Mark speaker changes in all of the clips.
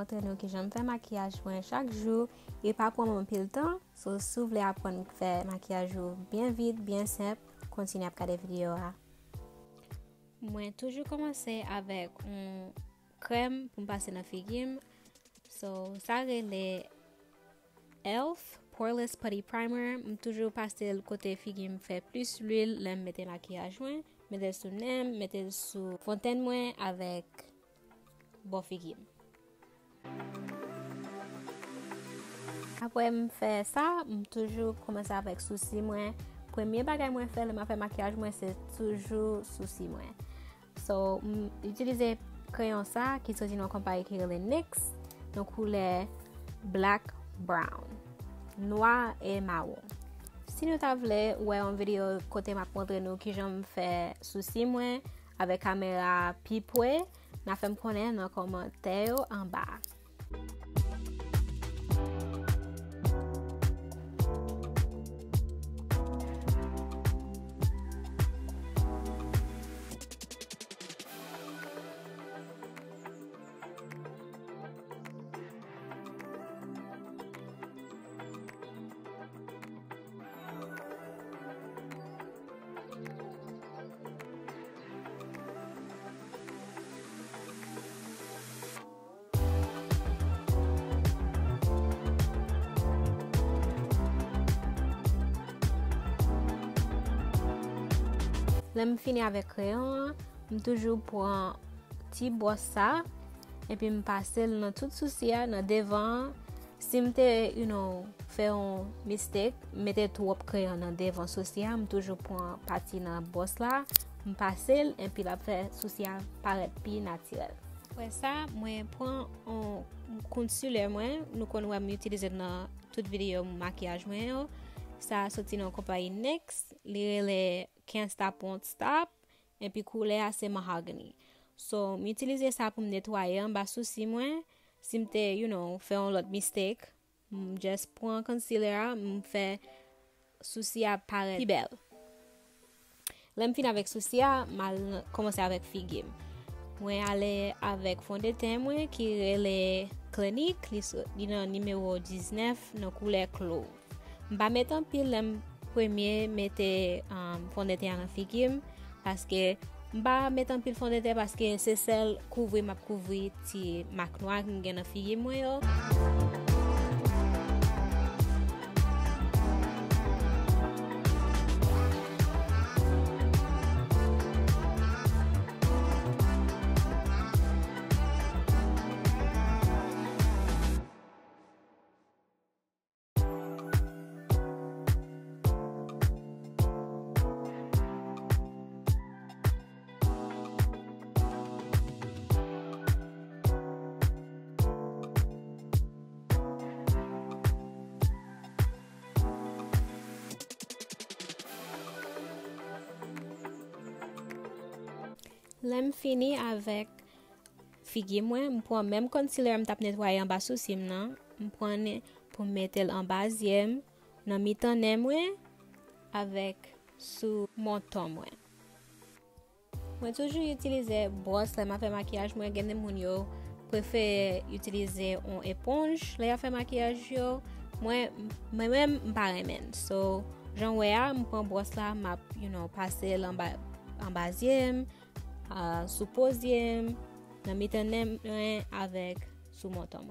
Speaker 1: montre nou ki j'aime faire maquillage moi chaque jour et pas prendre un pile temps. So si vous voulez apprendre à faire maquillage bien vite, bien simple, continuez à regarder vidéo. Moi toujours commencer avec une crème pour me passer dans figure. So ça les Elf Poreless Putty Primer, toujours passer le côté figure me fait plus l'huile, l'aime mettre maquillage moins, mettre sous nem, mettre sous fontaine moins avec bon figure. Après me faire ça, toujours commencer avec souci moins. Premier bagage moi faire le maquillage moi c'est toujours souci moins. So utiliser crayon ça qui sorti dans compagnie qui est NYX, donc couleur black brown, noir et marron. Si nous voulons ouais en vidéo côté m'a montrer nous qui j'aime faire souci moins avec caméra pipoué, n'a fait me connaître dans commentaire en bas. Là, je finis avec crayon, je toujours prends un petit brosse ça et puis je passe dans tout souci dans devant. Si je fais un mistake, mettez trop crayon dans devant souci, je toujours prends partie dans brosse là, je passe et puis la fait souci paraître plus naturel. Après ça, moi prends un concealer moi, nous connaissons utiliser dans toute vidéo maquillage moi. Ça sorti dans compagnie NYX, les Can't Stop Won't Stop et puis couleur c'est mahogany. So m'utiliser ça pour me nettoyer en bas souci moi si m'te fait un autre mistake, just prends concealer, me fait souci à paraître plus belle. Là m'fin avec souci à mal commencer avec figure. Moi aller avec fond de teint moi qui est le Clinique, li numéro 19 dans couleur clove. M'pa mettre en pile premier mettre fond de teint en figure parce que m'pa mettre en pile fond de teint parce que c'est celle couvrir ti marque noire qui gen en figure moi yo. Là fini avec figure moi, je prends même concealer, me tape nettoyer en bas sous sim nan, je prends pour mettre en basième, dans mi-temps moi avec sous menton moi. Moi toujours utiliser brosse là m'a fait maquillage moi gen moun yo préfère utiliser une éponge là fait maquillage yo. Moi même pas remen. So j'en ouais me prend brosse là m'a passer en basième sous posième, dans mi-temps avec sous menton.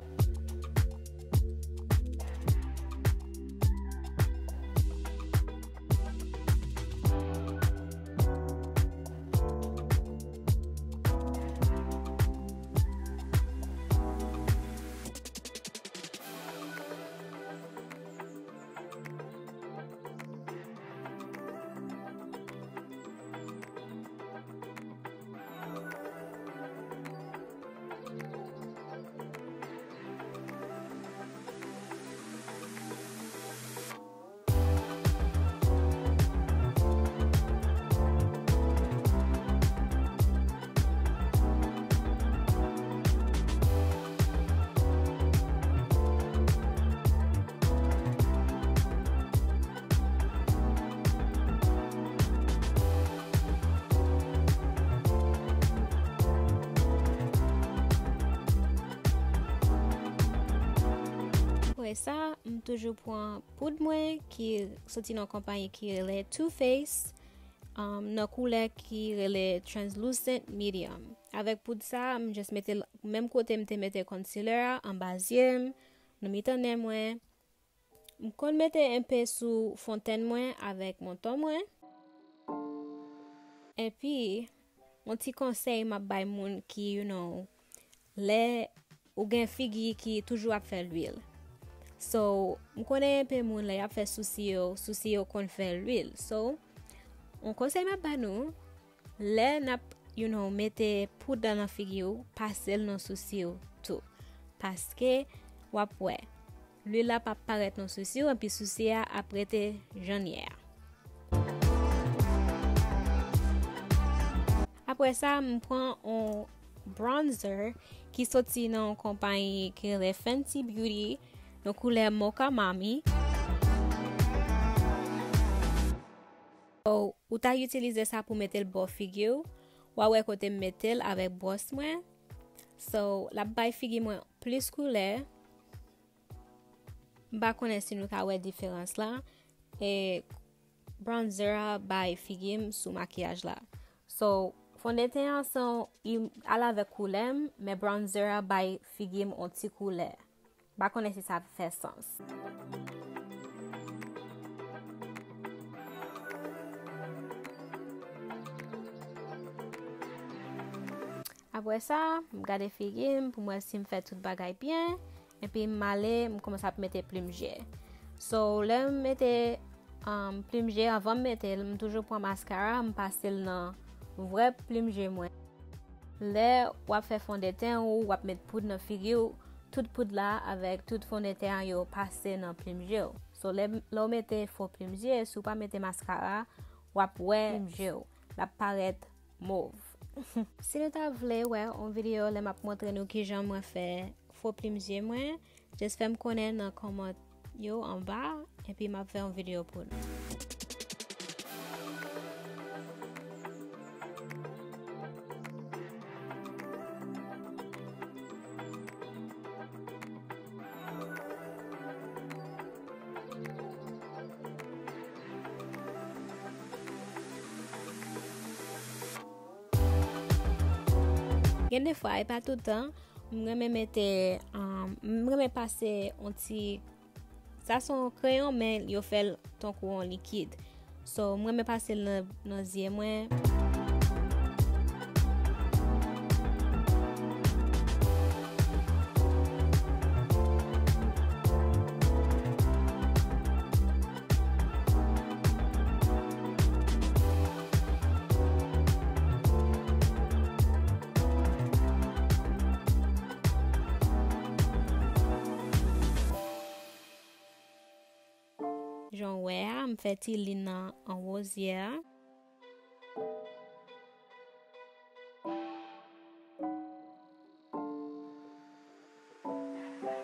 Speaker 1: Apre sa, m toujou pran poud mwen ki soti nan kompany ki rele Too Faced, nan koule ki rele Translucent Medium. Avec poud sa, m just mette même kote m te mette concealer an bazye, nan mitane mwen. M kon mette un peu sou fontaine mwen avec monton mwen. Et puis, mon ti conseil m'a bay moun ki, le ou gen figi ki toujou ap fè l'huile. So, m konen un peu moun le ap fè souci yo kon fè l'huile. So, on conseil m'a bay nou, le nap, mette poudre nan figi yo, pasel nan souci yo tout. Paske, wap wè, l'huile la pa paret nan souci yo, epi souci ya ap rete janye. Apre sa, m pran un bronzer ki soti nan kompany ki le Fenty Beauty, nan koule Mocha Mami. So, ou ta utilize sa pou mette l bo figi yo, wawe kote m mette l avek bros mwen. So, la bay figi mwen plus koule. Ba konen si nou ka we diferans la. E bronzer bay figi m sou makyaj la. So, fondeten son ala vek koulem, me bronzer bay figi m on ti koule. Ba konen si sa fè sens. Apre sa, m gade figi m pou mwen si m fè tout bagay bien. Et puis m'ale, m komanse ap mette plumje. So, le m mette plumje, avan m mette, m toujou pran maskara, m pase nan vre plumje mwen. Le wap fè fondeten ou wap mette poud nan figi ou, tout poud la avek tout fondeten yo pase nan plumje ou. So, le ou mette fo plumje, sou pa mette maskara, wap wè plumje ou. La paret mauve. Si nou ta vle wè, on video le map montre nou ki jan mwen fè fo plumje mwen, just fè m konen nan komot yo an ba, epi map fè an video pou nou. Gen de fwa, e pa toutan, mwen me pase onti, sa son kreyon men yo fel ton kou an likid. So, mwen me pase nan zye mwen. Jan wè a, m fè ti lin nan an wozye a.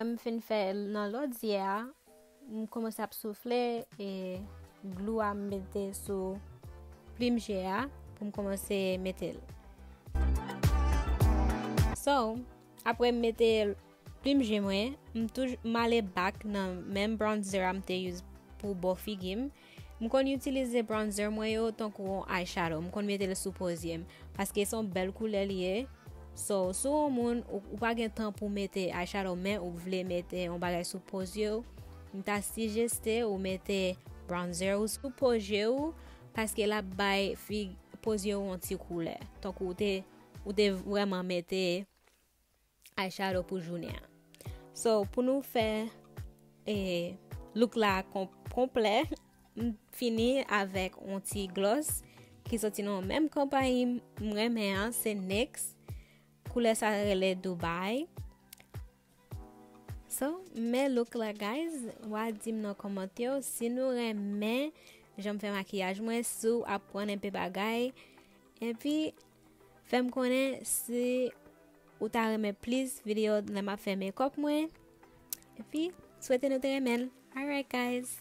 Speaker 1: M fin fè nan lodye a, m komanse ap soufle e glou a m mette sou plumje a pou m komanse mette l. So, apre m mette plumje mwen, m ale bak nan men bronzer am te use pou bo figim. M kon utilize bronzer mwen yo tan kou eyeshadow. M kon mette le sou pozyem. Paske son bel koule liye. So, sou moun ou pa gen tan pou mette eyeshadow men ou vle mette on bagay sou pozyo, m ta sugeste ou mette bronzer ou sou pozyo paske la bay pozyo an ti koule. Tan kou ou te vreman mette eyeshadow pou jounen. So, pou nou fe look la komple, fini avèk un ti gloss ki soti nan mèm kompany mreme an, se NYX. Koule sa rele Dubai. So, me look la guys, wadim nan komantyo si nou reme jom fè makyaj mwen sou apwen enpe bagay. E pi, fèm konen si ou ta reme please video nan ma fè make-up mwen. E pi, souwete nou te remen. Alright guys.